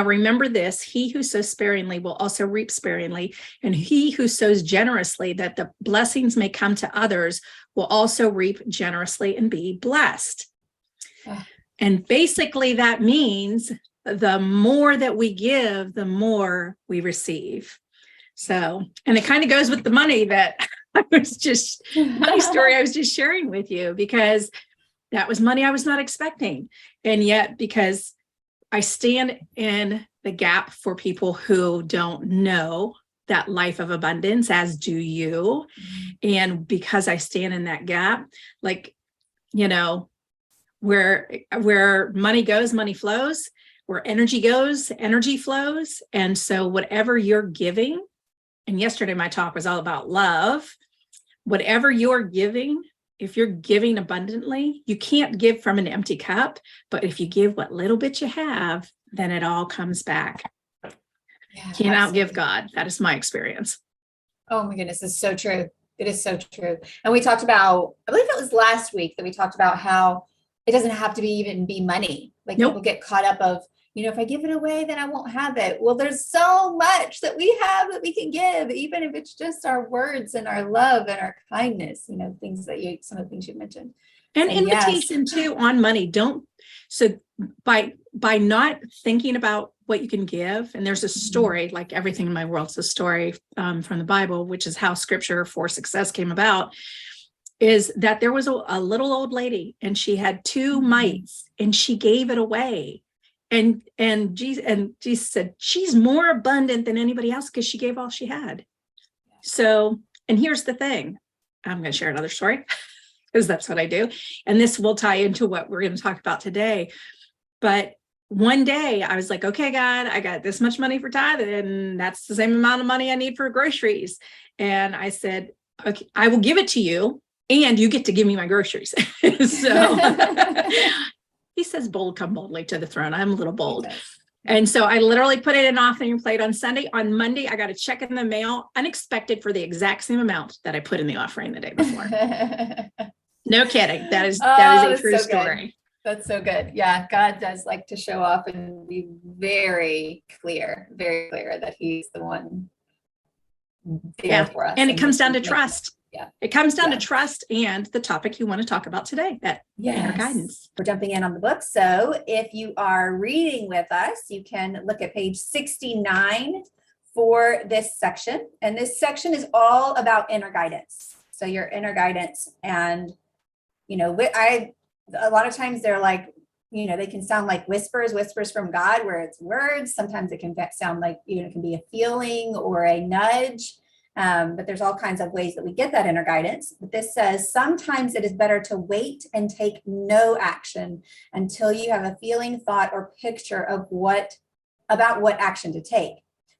Now remember this, he who sows sparingly will also reap sparingly, and he who sows generously that the blessings may come to others will also reap generously and be blessed. And basically that means the more that we give, the more we receive. So, and it kind of goes with the money that money story I was just sharing with you, because that was money I was not expecting. And yet, because I stand in the gap for people who don't know that life of abundance, as do you. And because I stand in that gap, like, you know, where money goes, money flows, where energy goes, energy flows. And so whatever you're giving, and yesterday my talk was all about love, whatever you're giving, if you're giving abundantly, you can't give from an empty cup, but if you give what little bit you have, then it all comes back. Yeah, can't outgive God. That is my experience. Oh my goodness, it's so true. It is so true. And we talked about, I believe it was last week that we talked about how it doesn't have to be money. Like people get caught up of, you know, if I give it away, then I won't have it. Well, there's so much that we have that we can give, even if it's just our words and our love and our kindness, you know, some of the things you mentioned. And so, invitation too on money. So by not thinking about what you can give, and there's a story, like everything in my world's a story from the Bible, which is how scripture for success came about, is that there was a little old lady and she had 2 mites and she gave it away. And Jesus said, she's more abundant than anybody else because she gave all she had. So, and here's the thing, I'm going to share another story because that's what I do. And this will tie into what we're going to talk about today. But one day I was like, okay, God, I got this much money for tithe, and that's the same amount of money I need for groceries. And I said, okay, I will give it to you, and you get to give me my groceries. So he says, bold, come boldly to the throne. I'm a little bold. And so I literally put it in an offering plate on Sunday. On Monday, I got a check in the mail, unexpected, for the exact same amount that I put in the offering the day before. No kidding. That is a true story. That's so good. Yeah, God does like to show off and be very clear that he's the one there for us. And it comes down to trust. Yeah. It comes down to trust and the topic you want to talk about today, that inner guidance. We're jumping in on the book. So if you are reading with us, you can look at page 69 for this section. And this section is all about inner guidance. So your inner guidance. And, you know, a lot of times they're like, you know, they can sound like whispers from God, where it's words. Sometimes it can sound like, you know, it can be a feeling or a nudge. But there's all kinds of ways that we get that inner guidance. But this says, sometimes it is better to wait and take no action until you have a feeling, thought, or picture of about what action to take.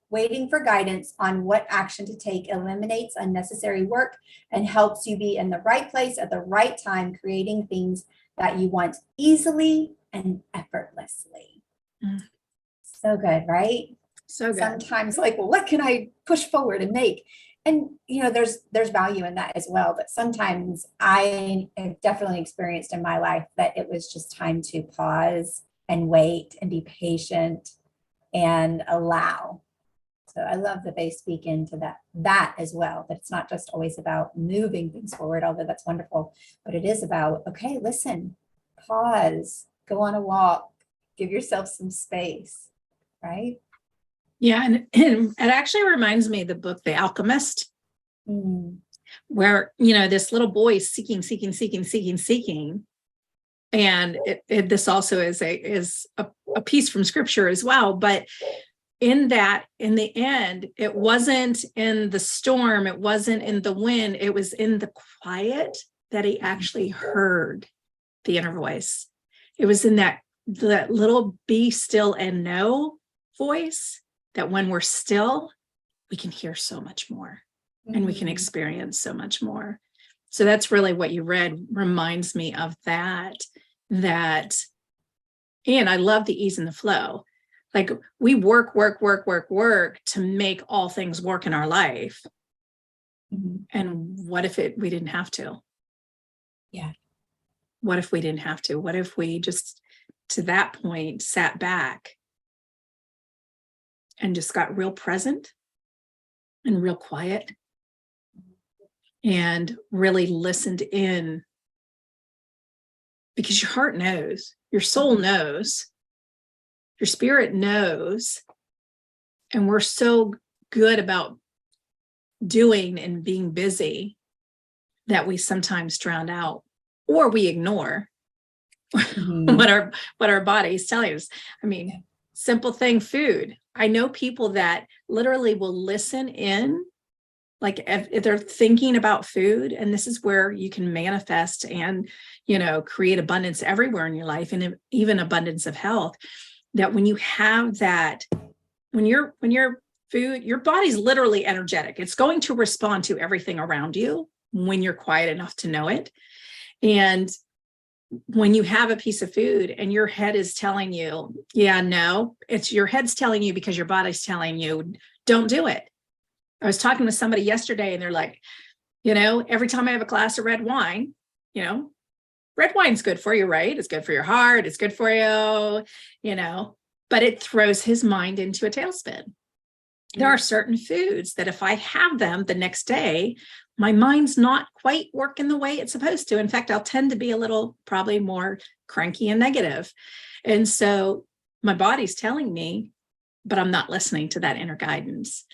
Waiting for guidance on what action to take eliminates unnecessary work and helps you be in the right place at the right time, creating things that you want easily and effortlessly. So good, right? So good. Sometimes like, well, what can I push forward and make? And, you know, there's value in that as well. But sometimes I have definitely experienced in my life that it was just time to pause and wait and be patient and allow. So I love that they speak into that as well, that it's not just always about moving things forward, although that's wonderful, but it is about, okay, listen, pause, go on a walk, give yourself some space, right? Yeah, and it actually reminds me of the book, The Alchemist, where, you know, this little boy is seeking. And this also is a piece from scripture as well. But in the end, it wasn't in the storm, it wasn't in the wind, it was in the quiet that he actually heard the inner voice. It was in that little be still and know voice, that when we're still, we can hear so much more and we can experience so much more. So that's really what you read reminds me of that, and I love the ease and the flow. Like we work to make all things work in our life. And what if we didn't have to? Yeah. What if we didn't have to? What if we just, to that point, sat back and just got real present and real quiet and really listened in, because your heart knows, your soul knows, your spirit knows. And we're so good about doing and being busy that we sometimes drown out, or we ignore what our body is telling us. I mean, simple thing, food. I know people that literally will listen in, like if they're thinking about food, and this is where you can manifest and, create abundance everywhere in your life, and even abundance of health. That when you have that, when your food, your body's literally energetic. It's going to respond to everything around you when you're quiet enough to know it. And when you have a piece of food and your head is telling you, yeah, no, it's your head's telling you because your body's telling you, don't do it. I was talking to somebody yesterday and they're like, every time I have a glass of red wine, red wine's good for you, right? It's good for your heart. It's good for you, but it throws his mind into a tailspin. There are certain foods that if I have them the next day, my mind's not quite working the way it's supposed to. In fact, I'll tend to be a little probably more cranky and negative. And so my body's telling me, but I'm not listening to that inner guidance.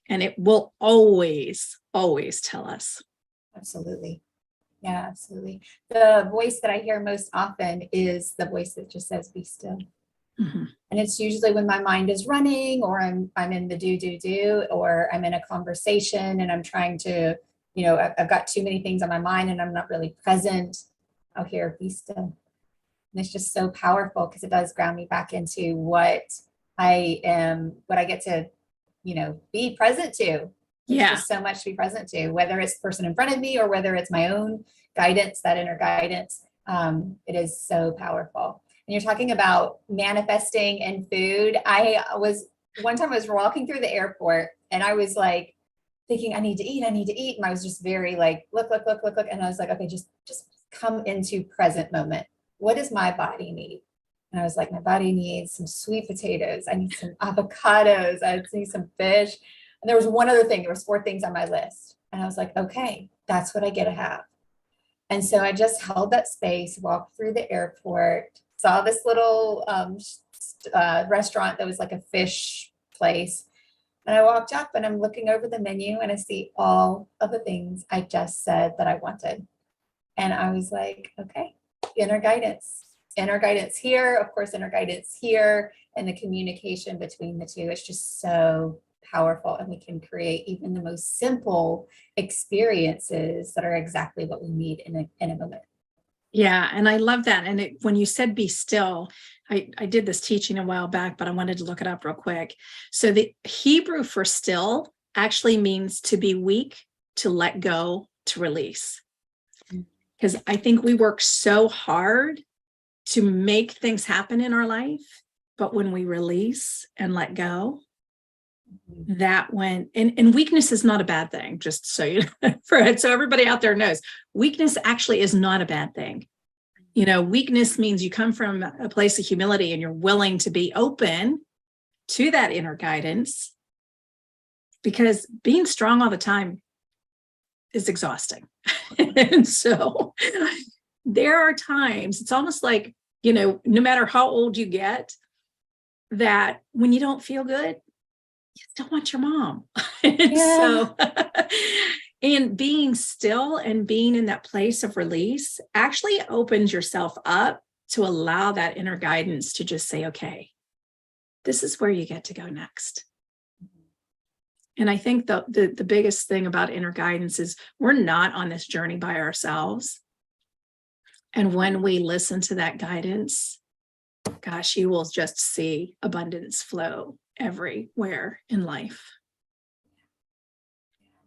And it will always, always tell us. Absolutely. Yeah, absolutely. The voice that I hear most often is the voice that just says, be still. Mm-hmm. And it's usually when my mind is running, or I'm in the do, or I'm in a conversation and I'm trying to, I've got too many things on my mind and I'm not really present. I'll hear, be still. And it's just so powerful because it does ground me back into what I get to, be present to. There's just so much to be present to, whether it's the person in front of me or whether it's my own guidance, that inner guidance. It is so powerful. And you're talking about manifesting in food. One time I was walking through the airport and I was like thinking, I need to eat. And I was just very like, look. And I was like, okay, just come into present moment. What does my body need? And I was like, my body needs some sweet potatoes. I need some avocados. I need some fish. And there was one other thing. There was 4 things on my list. And I was like, okay, that's what I get to have. And so I just held that space, walked through the airport, saw this little restaurant that was like a fish place. And I walked up and I'm looking over the menu and I see all of the things I just said that I wanted. And I was like, okay, inner guidance here, of course, inner guidance here, and the communication between the two. It's just so powerful, and we can create even the most simple experiences that are exactly what we need in a moment. Yeah. And I love that. And when you said be still, I did this teaching a while back, but I wanted to look it up real quick. So the Hebrew for still actually means to be weak, to let go, to release. Because I think we work so hard to make things happen in our life, but when we release and let go, that when and weakness is not a bad thing, just so so everybody out there knows, weakness actually is not a bad thing. Weakness means you come from a place of humility and you're willing to be open to that inner guidance, because being strong all the time is exhausting. And so there are times, it's almost like, no matter how old you get, that when you don't feel good, you still want your mom. So, and being still and being in that place of release actually opens yourself up to allow that inner guidance to just say, okay, this is where you get to go next. And I think the biggest thing about inner guidance is we're not on this journey by ourselves. And when we listen to that guidance, gosh, you will just see abundance flow everywhere in life.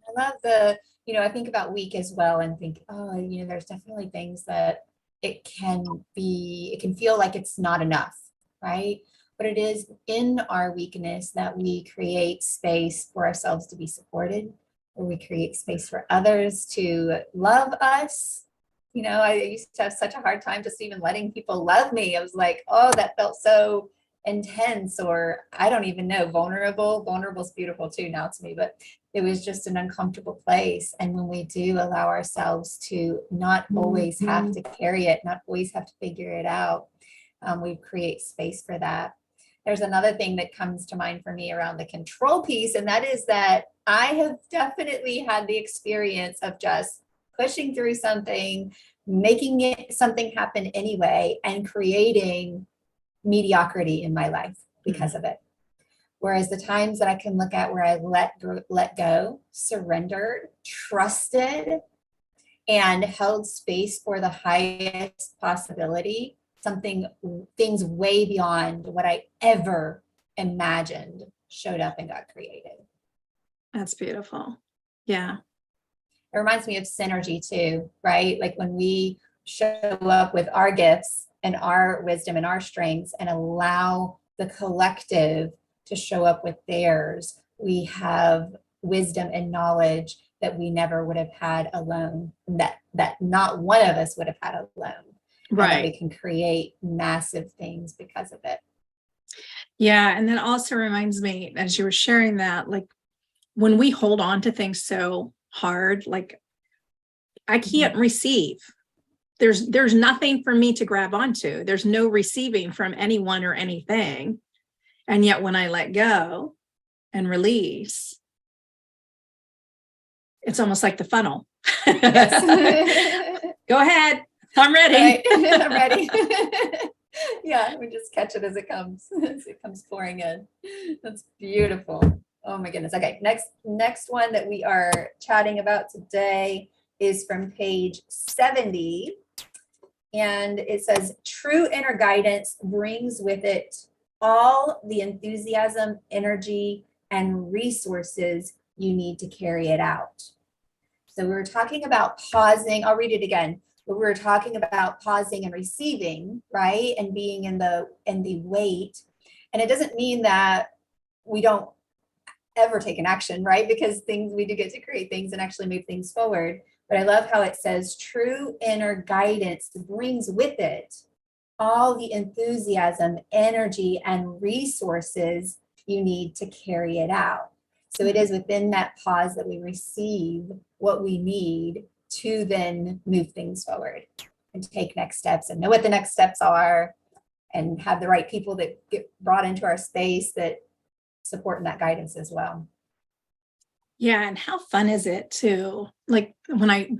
I love I think about weak as well and think, there's definitely things that it can feel like it's not enough, right? But it is in our weakness that we create space for ourselves to be supported, or we create space for others to love us. I used to have such a hard time just even letting people love me. I was like, oh, that felt so intense, or I don't even know, vulnerable. Vulnerable is beautiful too now to me, but it was just an uncomfortable place. And when we do allow ourselves to not always have to carry it, not always have to figure it out, we create space for that. There's another thing that comes to mind for me around the control piece, and that is that I have definitely had the experience of just pushing through something, making it something happen anyway, and creating mediocrity in my life because of it. Whereas the times that I can look at where I let go, surrendered, trusted, and held space for the highest possibility, things way beyond what I ever imagined showed up and got created. That's beautiful. Yeah. It reminds me of synergy too, right? Like when we show up with our gifts and our wisdom and our strengths and allow the collective to show up with theirs, we have wisdom and knowledge that we never would have had alone, that not one of us would have had alone. Right. And that we can create massive things because of it. Yeah. And that also reminds me, as you were sharing that, like when we hold on to things so hard, like I can't receive. There's nothing for me to grab onto. There's no receiving from anyone or anything. And yet when I let go and release, it's almost like the funnel. Yes. Go ahead. I'm ready. Right. I'm ready. Yeah, we just catch it as it comes. As it comes pouring in. That's beautiful. Oh my goodness. Okay, next one that we are chatting about today is from page 70. And it says, true inner guidance brings with it all the enthusiasm, energy, and resources you need to carry it out. So we were talking about pausing. I'll read it again. But we were talking about pausing and receiving, right? And being in the wait. And it doesn't mean that we don't ever take an action, right? Because we do get to create things and actually move things forward. But I love how it says true inner guidance brings with it all the enthusiasm, energy, and resources you need to carry it out. So it is within that pause that we receive what we need to then move things forward and take next steps and know what the next steps are and have the right people that get brought into our space that support that guidance as well. Yeah. And how fun is it to, like, when I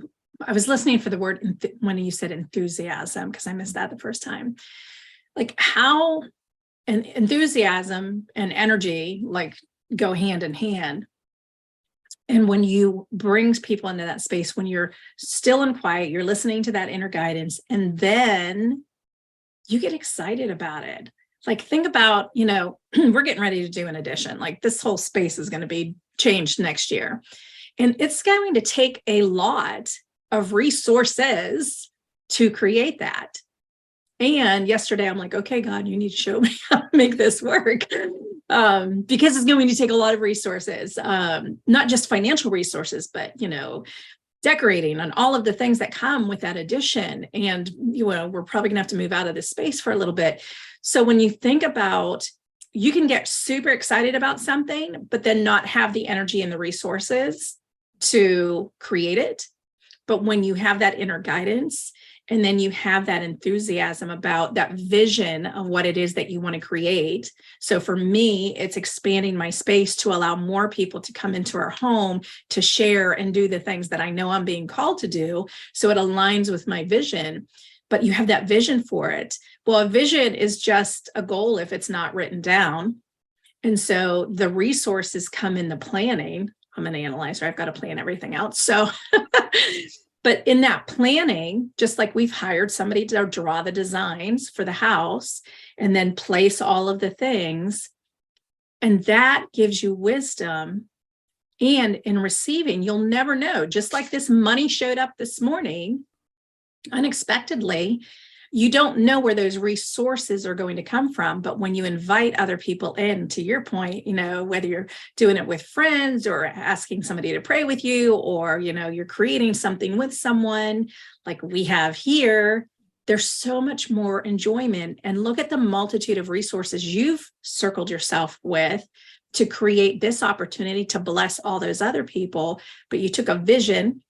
was listening for the word when you said enthusiasm, because I missed that the first time, like how enthusiasm and energy like go hand in hand. And when you bring people into that space, when you're still and quiet, you're listening to that inner guidance, and then you get excited about it. Like think about, we're getting ready to do an addition. Like this whole space is going to be changed next year. And it's going to take a lot of resources to create that. And yesterday I'm like, okay, God, you need to show me how to make this work. Because it's going to take a lot of resources, not just financial resources, but, decorating and all of the things that come with that addition. And, we're probably gonna have to move out of this space for a little bit. So when you think about, you can get super excited about something, but then not have the energy and the resources to create it. But when you have that inner guidance, and then you have that enthusiasm about that vision of what it is that you want to create. So for me, it's expanding my space to allow more people to come into our home to share and do the things that I know I'm being called to do. So it aligns with my vision, but you have that vision for it. Well, a vision is just a goal if it's not written down. And so the resources come in the planning. I'm an analyzer. I've got to plan everything out. So but in that planning, just like we've hired somebody to draw the designs for the house and then place all of the things, and that gives you wisdom. And in receiving, you'll never know. Just like this money showed up this morning unexpectedly, you don't know where those resources are going to come from. But when you invite other people in, to your point, whether you're doing it with friends or asking somebody to pray with you, or, you're creating something with someone like we have here, there's so much more enjoyment. And look at the multitude of resources you've circled yourself with to create this opportunity to bless all those other people. But you took a vision,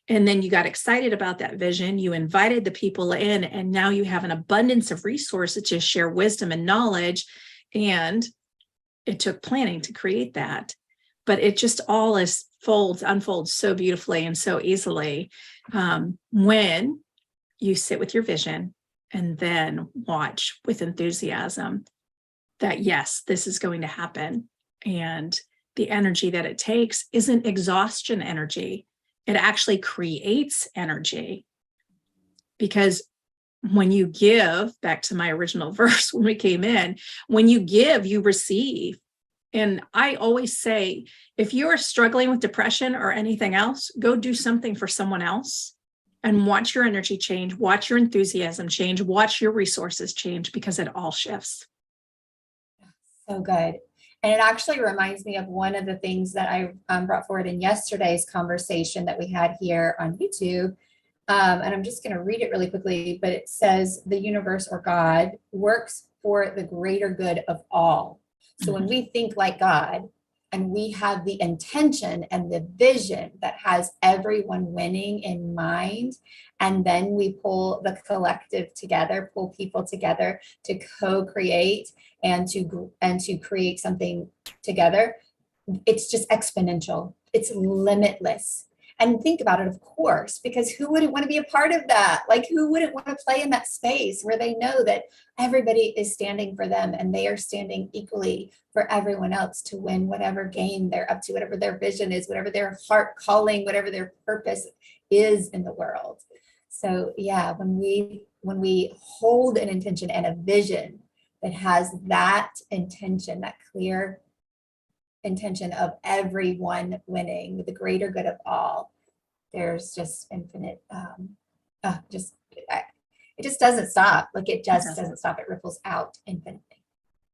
and then you got excited about that vision. You invited the people in, and now you have an abundance of resources to share wisdom and knowledge. And it took planning to create that, but it just all unfolds so beautifully and so easily when you sit with your vision and then watch with enthusiasm that, yes, this is going to happen. And the energy that it takes isn't exhaustion energy. It actually creates energy, because when you give, back to my original verse when we came in, when you give, you receive. And I always say, if you're struggling with depression or anything else, go do something for someone else and watch your energy change, watch your enthusiasm change, watch your resources change, because it all shifts. So good. And it actually reminds me of one of the things that I brought forward in yesterday's conversation that we had here on YouTube. And I'm just going to read it really quickly, but it says the universe or God works for the greater good of all. So when we think like God and we have the intention and the vision that has everyone winning in mind, and then we pull the collective together, pull people together to co-create and to create something together, it's just exponential. It's limitless. And think about it, of course, because who wouldn't want to be a part of that? Like, who wouldn't want to play in that space where they know that everybody is standing for them and they are standing equally for everyone else to win whatever game they're up to, whatever their vision is, whatever their heart calling, whatever their purpose is in the world. So yeah, when we hold an intention and a vision that has that intention, that clear intention of everyone winning, the greater good of all, there's just infinite, it just doesn't stop. Like, it just doesn't stop. It ripples out infinitely.